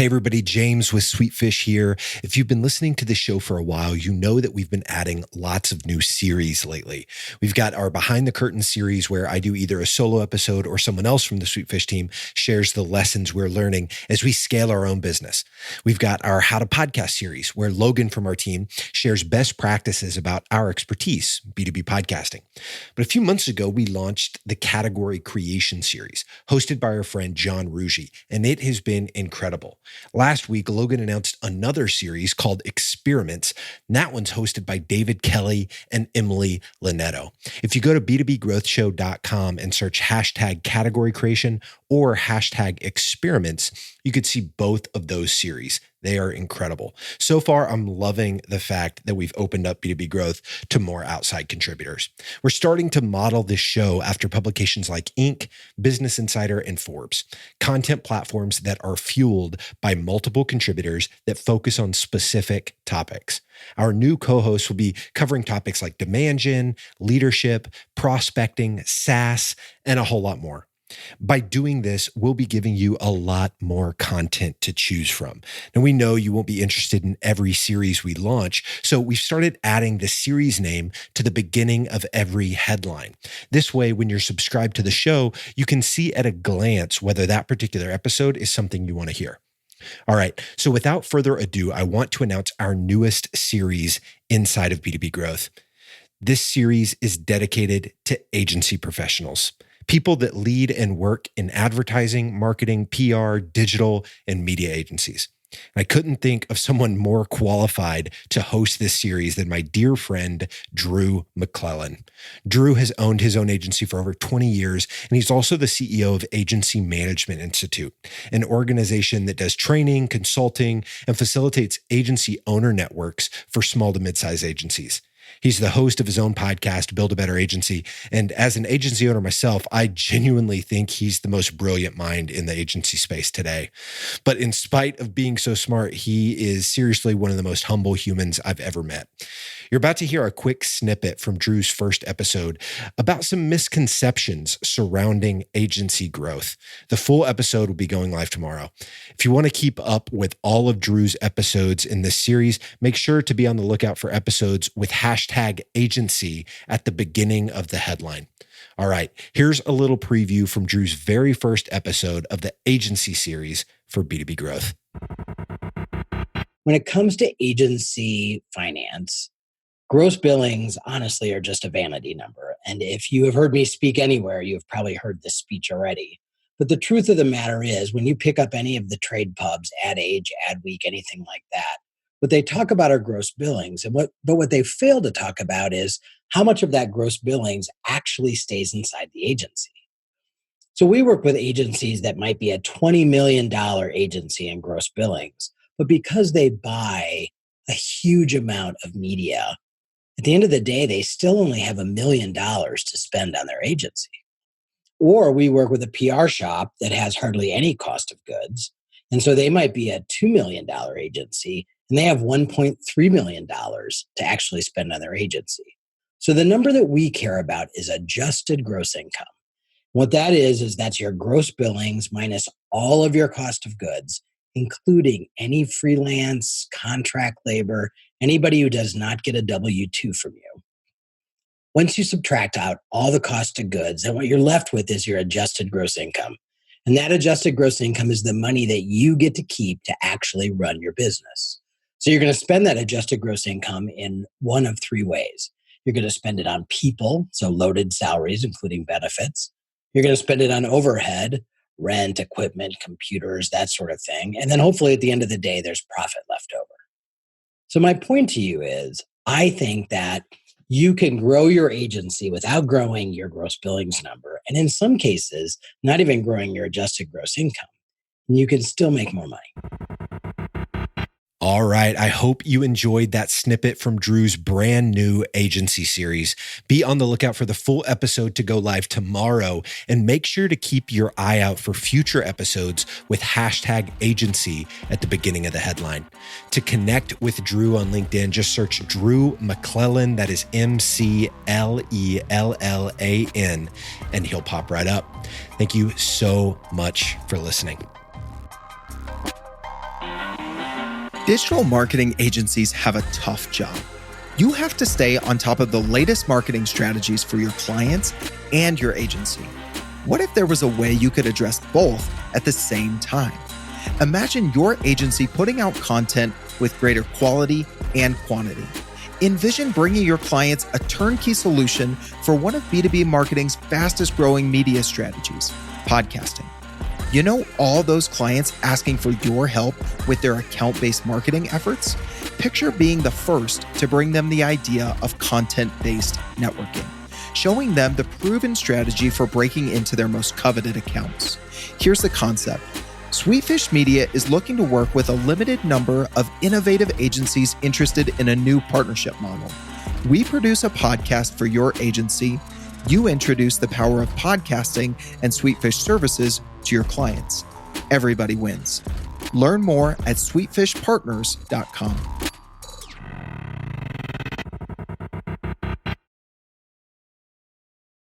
Hey everybody, James with Sweetfish here. If you've been listening to the show for a while, you know that we've been adding lots of new series lately. We've got our Behind the Curtain series where I do either a solo episode or someone else from the Sweetfish team shares the lessons we're learning as we scale our own business. We've got our How to Podcast series where Logan from our team shares best practices about our expertise, B2B podcasting. But a few months ago, we launched the Category Creation series hosted by our friend John Ruggi, and it has been incredible. Last week, Logan announced another series called Experiments, and that one's hosted by David Kelly and Emily Linetto. If you go to b2bgrowthshow.com and search hashtag category creation or hashtag experiments, you could see both of those series. They are incredible. So far, I'm loving the fact that we've opened up B2B Growth to more outside contributors. We're starting to model this show after publications like Inc., Business Insider, and Forbes, content platforms that are fueled by multiple contributors that focus on specific topics. Our new co-hosts will be covering topics like demand gen, leadership, prospecting, SaaS, and a whole lot more. By doing this, we'll be giving you a lot more content to choose from. And we know you won't be interested in every series we launch, so we've started adding the series name to the beginning of every headline. This way, when you're subscribed to the show, you can see at a glance whether that particular episode is something you want to hear. All right, so without further ado, I want to announce our newest series inside of B2B Growth. This series is dedicated to agency professionals. People that lead and work in advertising, marketing, PR, digital, and media agencies. I couldn't think of someone more qualified to host this series than my dear friend, Drew McLellan. Drew has owned his own agency for over 20 years, and he's also the CEO of Agency Management Institute, an organization that does training, consulting, and facilitates agency owner networks for small to mid-size agencies. He's the host of his own podcast, Build a Better Agency. And as an agency owner myself, I genuinely think he's the most brilliant mind in the agency space today. But in spite of being so smart, he is seriously one of the most humble humans I've ever met. You're about to hear a quick snippet from Drew's first episode about some misconceptions surrounding agency growth. The full episode will be going live tomorrow. If you want to keep up with all of Drew's episodes in this series, make sure to be on the lookout for episodes with hashtag agency at the beginning of the headline. All right, here's a little preview from Drew's very first episode of the agency series for B2B Growth. When it comes to agency finance, gross billings, honestly, are just a vanity number. And if you have heard me speak anywhere, you have probably heard this speech already. But the truth of the matter is, when you pick up any of the trade pubs, Ad Age, Adweek, anything like that, what they talk about are gross billings. But what they fail to talk about is how much of that gross billings actually stays inside the agency. So we work with agencies that might be a $20 million agency in gross billings, but because they buy a huge amount of media, at the end of the day, they still only have $1 million to spend on their agency. Or we work with a PR shop that has hardly any cost of goods. And so they might be a $2 million agency and they have $1.3 million to actually spend on their agency. So the number that we care about is adjusted gross income. What that is that's your gross billings minus all of your cost of goods, including any freelance, contract labor, anybody who does not get a W-2 from you. Once you subtract out all the cost of goods, then what you're left with is your adjusted gross income. And that adjusted gross income is the money that you get to keep to actually run your business. So you're going to spend that adjusted gross income in one of three ways. You're going to spend it on people, so loaded salaries, including benefits. You're going to spend it on overhead, rent, equipment, computers, that sort of thing. And then hopefully at the end of the day, there's profit left over. So my point to you is, I think that you can grow your agency without growing your gross billings number. And in some cases, not even growing your adjusted gross income. And you can still make more money. All right. I hope you enjoyed that snippet from Drew's brand new agency series. Be on the lookout for the full episode to go live tomorrow, and make sure to keep your eye out for future episodes with hashtag agency at the beginning of the headline. To connect with Drew on LinkedIn, just search Drew McLellan. That is McLellan, and he'll pop right up. Thank you so much for listening. Digital marketing agencies have a tough job. You have to stay on top of the latest marketing strategies for your clients and your agency. What if there was a way you could address both at the same time? Imagine your agency putting out content with greater quality and quantity. Envision bringing your clients a turnkey solution for one of B2B marketing's fastest growing media strategies, podcasting. You know all those clients asking for your help with their account-based marketing efforts? Picture being the first to bring them the idea of content-based networking, showing them the proven strategy for breaking into their most coveted accounts. Here's the concept. Sweetfish Media is looking to work with a limited number of innovative agencies interested in a new partnership model. We produce a podcast for your agency. You introduce the power of podcasting and Sweetfish services to your clients. Everybody wins. Learn more at sweetfishpartners.com.